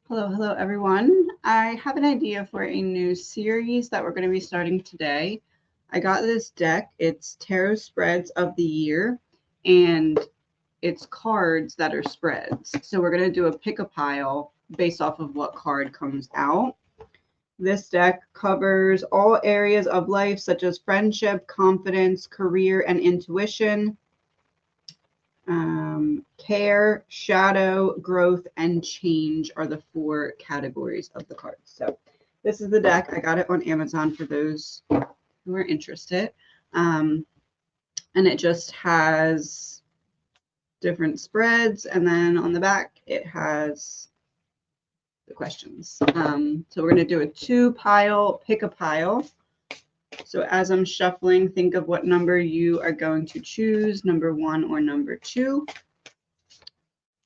Hello, everyone. I have an idea for a new series that we're going to be starting today. I got this deck. It's Tarot Spreads of the Year, and it's cards that are spreads. So we're going to do a pick a pile based off of what card comes out. This deck covers all areas of life, such as friendship, confidence, career, and intuition. Care, shadow, growth, and change are the four categories of the cards. So this is the deck. I got it on Amazon for those who are interested. And it just has different spreads. And then on the back, it has the questions. So we're going to do a 2-pile, pick a pile. So as I'm shuffling, think of what number you are going to choose, number 1 or number 2.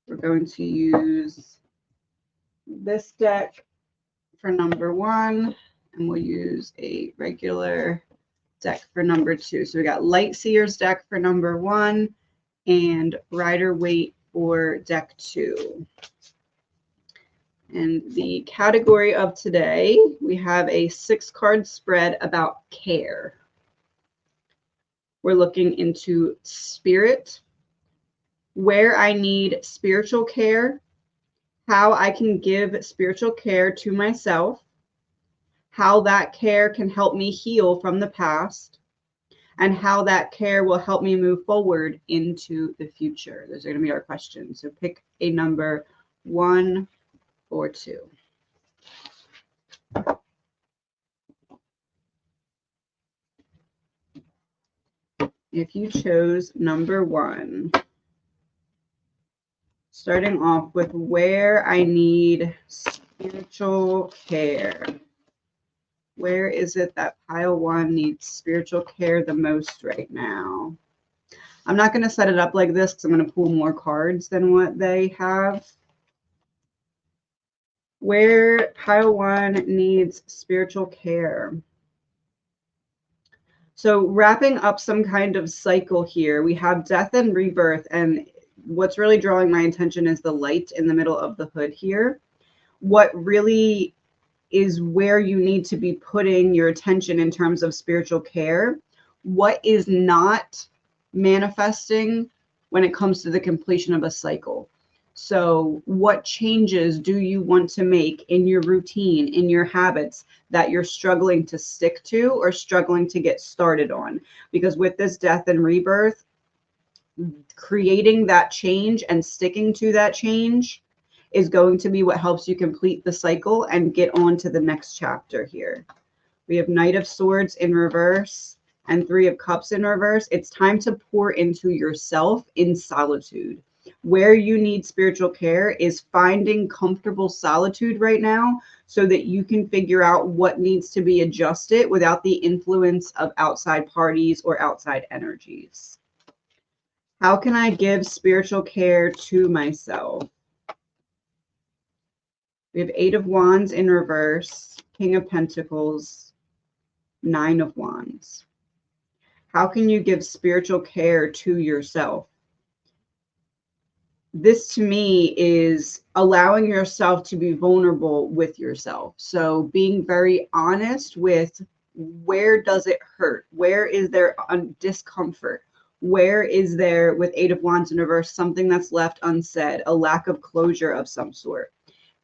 We're going to use this deck for number 1, and we'll use a regular deck for number 2. So we got Light Seer's deck for number 1 and Rider-Waite for deck 2. And the category of today, we have a 6-card spread about care. We're looking into spirit, where I need spiritual care, how I can give spiritual care to myself, how that care can help me heal from the past, and how that care will help me move forward into the future. Those are going to be our questions. So pick a number 1 or 2. If you chose number 1, starting off with where I need spiritual care. Where is it that pile 1 needs spiritual care the most right now? I'm not going to set it up like this because I'm going to pull more cards than what they have. Where pile 1 needs spiritual care. So wrapping up some kind of cycle here, we have death and rebirth, and what's really drawing my attention is the light in the middle of the hood here. What really is where you need to be putting your attention in terms of spiritual care. What is not manifesting when it comes to the completion of a cycle? So what changes do you want to make in your routine, in your habits that you're struggling to stick to or struggling to get started on? Because with this death and rebirth, creating that change and sticking to that change is going to be what helps you complete the cycle and get on to the next chapter here. We have Knight of Swords in reverse and 3 of Cups in reverse. It's time to pour into yourself in solitude. Where you need spiritual care is finding comfortable solitude right now so that you can figure out what needs to be adjusted without the influence of outside parties or outside energies. How can I give spiritual care to myself? We have 8 of Wands in reverse, King of Pentacles, 9 of Wands. How can you give spiritual care to yourself? This to me is allowing yourself to be vulnerable with yourself. So being very honest with where does it hurt? Where is there discomfort? Where is there, with 8 of Wands in reverse, something that's left unsaid, a lack of closure of some sort?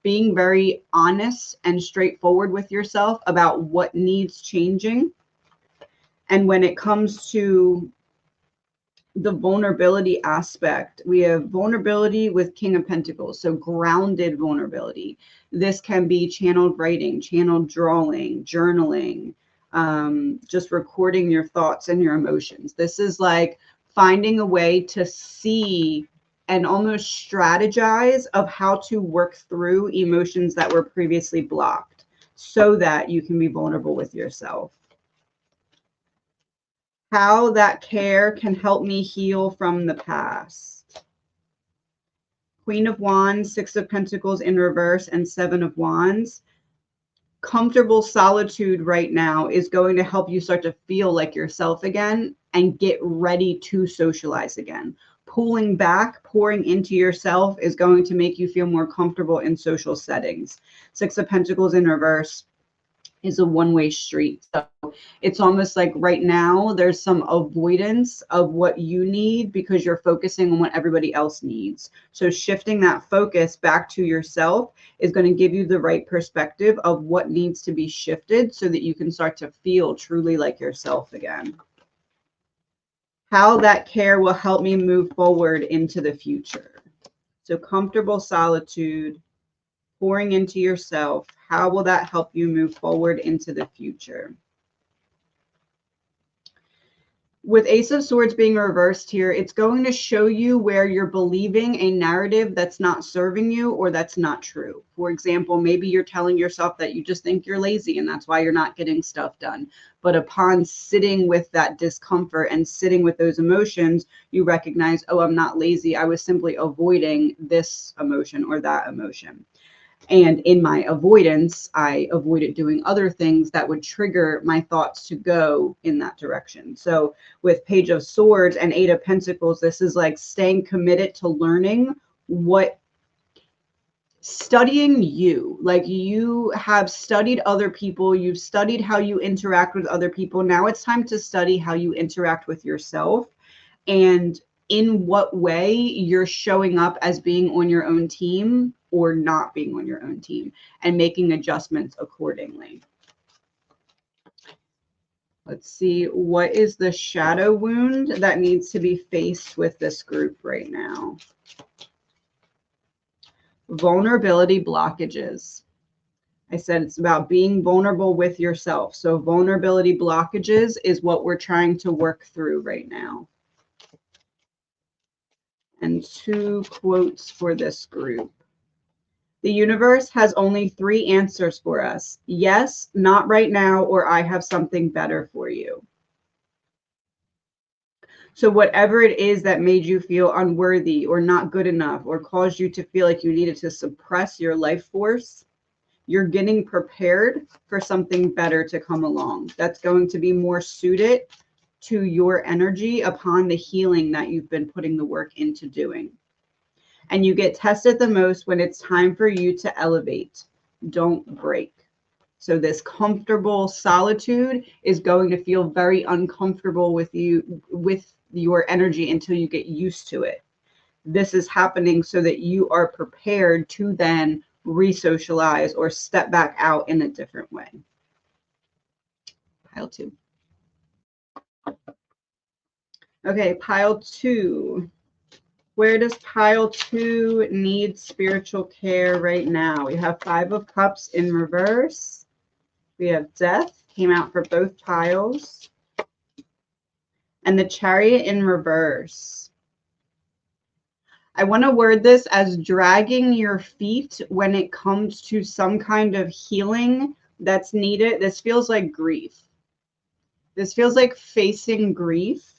Being very honest and straightforward with yourself about what needs changing. And when it comes to the vulnerability aspect, we have vulnerability with King of Pentacles, so grounded vulnerability. This can be channeled writing, channeled drawing, journaling, just recording your thoughts and your emotions. This is like finding a way to see and almost strategize of how to work through emotions that were previously blocked so that you can be vulnerable with yourself. How that care can help me heal from the past. Queen of Wands, 6 of Pentacles in reverse, and 7 of Wands. Comfortable solitude right now is going to help you start to feel like yourself again and get ready to socialize again. pulling back, pouring into yourself is going to make you feel more comfortable in social settings. Six of Pentacles in reverse is a one-way street. So it's almost like right now there's some avoidance of what you need because you're focusing on what everybody else needs. So shifting that focus back to yourself is going to give you the right perspective of what needs to be shifted so that you can start to feel truly like yourself again. How that care will help me move forward into the future. So comfortable solitude, pouring into yourself. How will that help you move forward into the future? With Ace of Swords being reversed here, it's going to show you where you're believing a narrative that's not serving you or that's not true. For example, maybe you're telling yourself that you just think you're lazy and that's why you're not getting stuff done. But upon sitting with that discomfort and sitting with those emotions, you recognize, oh, I'm not lazy. I was simply avoiding this emotion or that emotion. And in my avoidance, I avoided doing other things that would trigger my thoughts to go in that direction. So with Page of Swords and Eight of Pentacles, this is like staying committed to learning studying you. Like you have studied other people, you've studied how you interact with other people. Now it's time to study how you interact with yourself and in what way you're showing up as being on your own team or not being on your own team and making adjustments accordingly. Let's see, what is the shadow wound that needs to be faced with this group right now? Vulnerability blockages. I said it's about being vulnerable with yourself. So vulnerability blockages is what we're trying to work through right now. And two quotes for this group. The universe has only three answers for us. Yes, not right now, or I have something better for you. So whatever it is that made you feel unworthy or not good enough or caused you to feel like you needed to suppress your life force, you're getting prepared for something better to come along. That's going to be more suited to your energy upon the healing that you've been putting the work into doing. And you get tested the most when it's time for you to elevate. Don't break. So this comfortable solitude is going to feel very uncomfortable with you, with your energy until you get used to it. This is happening so that you are prepared to then re-socialize or step back out in a different way. Pile two. Okay, pile two. Where does pile two need spiritual care right now? We have Five of Cups in reverse. We have Death, came out for both piles. And the Chariot in reverse. I want to word this as dragging your feet when it comes to some kind of healing that's needed. This feels like grief. This feels like facing grief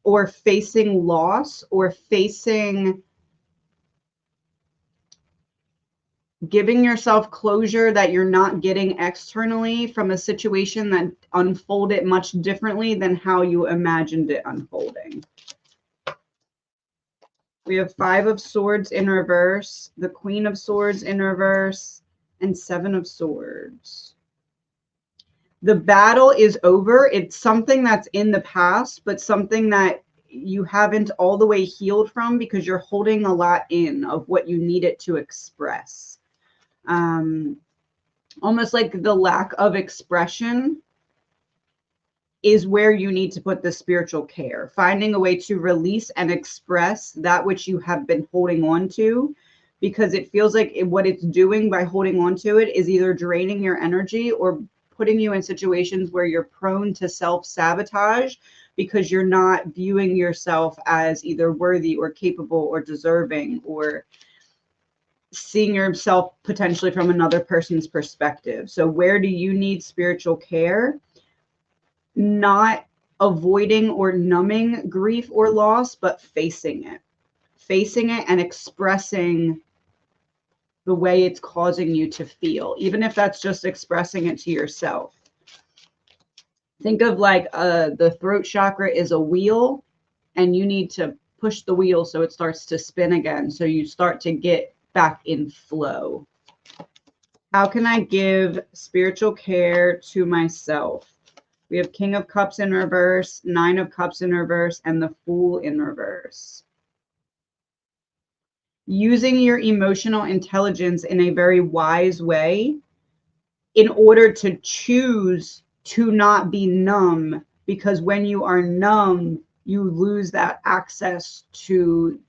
or facing loss or facing giving yourself closure that you're not getting externally from a situation that unfolded much differently than how you imagined it unfolding. We have Five of Swords in reverse, the Queen of Swords in reverse, and Seven of Swords. The battle is over. It's something that's in the past, but something that you haven't all the way healed from because you're holding a lot in of what you needed to express. Almost like the lack of expression is where you need to put the spiritual care, finding a way to release and express that which you have been holding on to, because it feels like what it's doing by holding on to it is either draining your energy or putting you in situations where you're prone to self-sabotage because you're not viewing yourself as either worthy or capable or deserving or seeing yourself potentially from another person's perspective. So where do you need spiritual care? Not avoiding or numbing grief or loss, but facing it and expressing the way it's causing you to feel, even if that's just expressing it to yourself. Think of like the throat chakra is a wheel and you need to push the wheel so it starts to spin again. So you start to get back in flow. How can I give spiritual care to myself? We have King of Cups in reverse, Nine of Cups in reverse, and the Fool in reverse. Using your emotional intelligence in a very wise way in order to choose to not be numb, because when you are numb, you lose that access to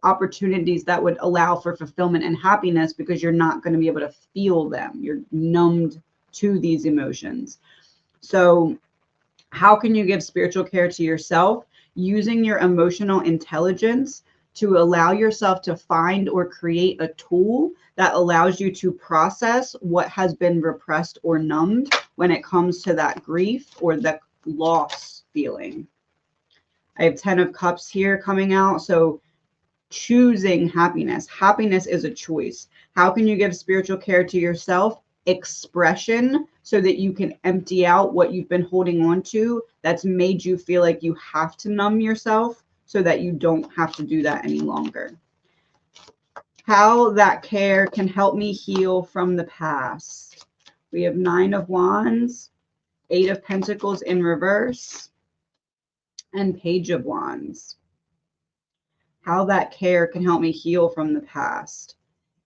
opportunities that would allow for fulfillment and happiness, because you're not going to be able to feel them. You're numbed to these emotions. So how can you give spiritual care to yourself? Using your emotional intelligence to allow yourself to find or create a tool that allows you to process what has been repressed or numbed when it comes to that grief or the loss feeling. I have 10 of Cups here coming out. So choosing happiness. Happiness is a choice. How can you give spiritual care to yourself? Expression, so that you can empty out what you've been holding on to that's made you feel like you have to numb yourself, so that you don't have to do that any longer. How that care can help me heal from the past. We have 9 of Wands, 8 of Pentacles in reverse, and Page of Wands. How that care can help me heal from the past.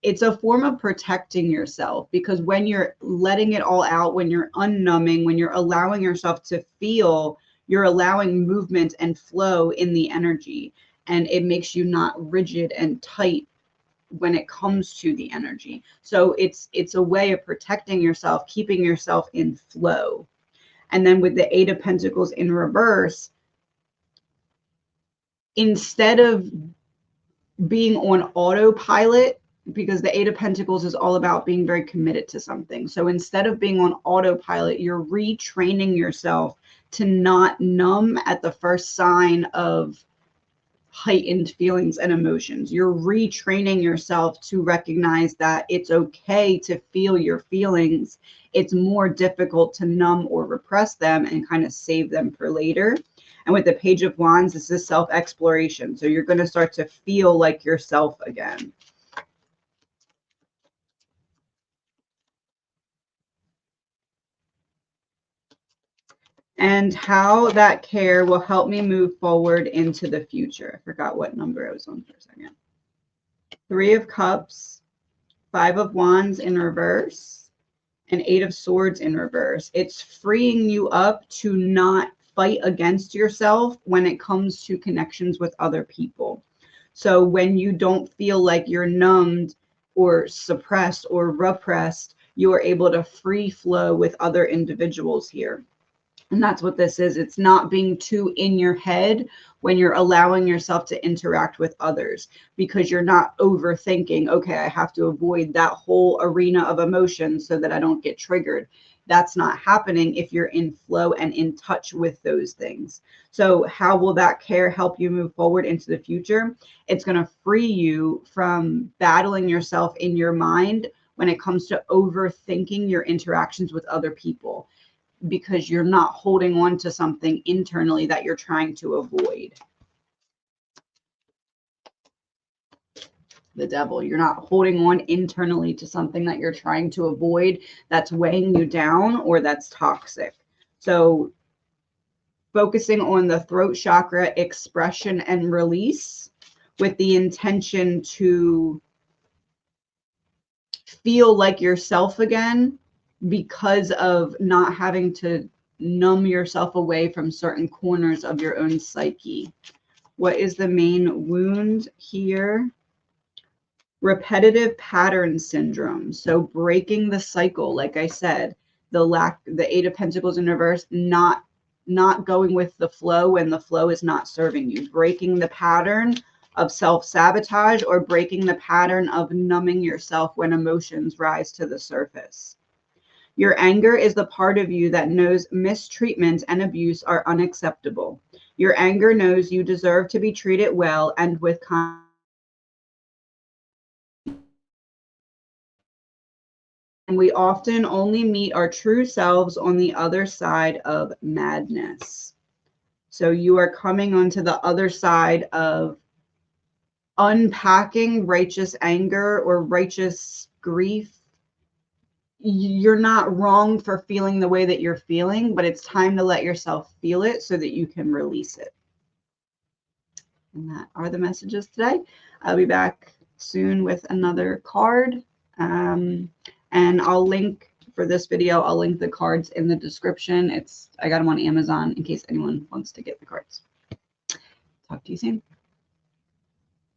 It's a form of protecting yourself, because when you're letting it all out, when you're unnumbing, when you're allowing yourself to feel, you're allowing movement and flow in the energy, and it makes you not rigid and tight when it comes to the energy. So it's a way of protecting yourself, keeping yourself in flow. And then with the 8 of Pentacles in reverse, instead of being on autopilot, because the 8 of Pentacles is all about being very committed to something. So instead of being on autopilot, you're retraining yourself to not numb at the first sign of heightened feelings and emotions. You're retraining yourself to recognize that it's okay to feel your feelings. It's more difficult to numb or repress them and kind of save them for later. And with the Page of Wands, this is self-exploration. So you're going to start to feel like yourself again. And how that care will help me move forward into the future. I forgot what number I was on for a second. 3 of Cups, 5 of Wands in reverse, and 8 of Swords in reverse. It's freeing you up to not fight against yourself when it comes to connections with other people. So when you don't feel like you're numbed or suppressed or repressed, you are able to free flow with other individuals here. And that's what this is. It's not being too in your head when you're allowing yourself to interact with others, because you're not overthinking, okay, I have to avoid that whole arena of emotions so that I don't get triggered. That's not happening if you're in flow and in touch with those things. So how will that care help you move forward into the future? It's going to free you from battling yourself in your mind when it comes to overthinking your interactions with other people, because you're not holding on to something internally that you're trying to avoid. The Devil, you're not holding on internally to something that you're trying to avoid, that's weighing you down or that's toxic. So focusing on the throat chakra, expression and release, with the intention to feel like yourself again, because of not having to numb yourself away from certain corners of your own psyche. What is the main wound here? Repetitive pattern syndrome. So breaking the cycle, like I said, the 8 of Pentacles in reverse, not going with the flow when the flow is not serving you, breaking the pattern of self-sabotage, or breaking the pattern of numbing yourself when emotions rise to the surface. Your anger is the part of you that knows mistreatment and abuse are unacceptable. Your anger knows you deserve to be treated well and with kindness. And we often only meet our true selves on the other side of madness. So you are coming onto the other side of unpacking righteous anger or righteous grief. You're not wrong for feeling the way that you're feeling, but it's time to let yourself feel it so that you can release it. And that are the messages today. I'll be back soon with another card. And I'll link for this video, I'll link the cards in the description. I got them on Amazon in case anyone wants to get the cards. Talk to you soon.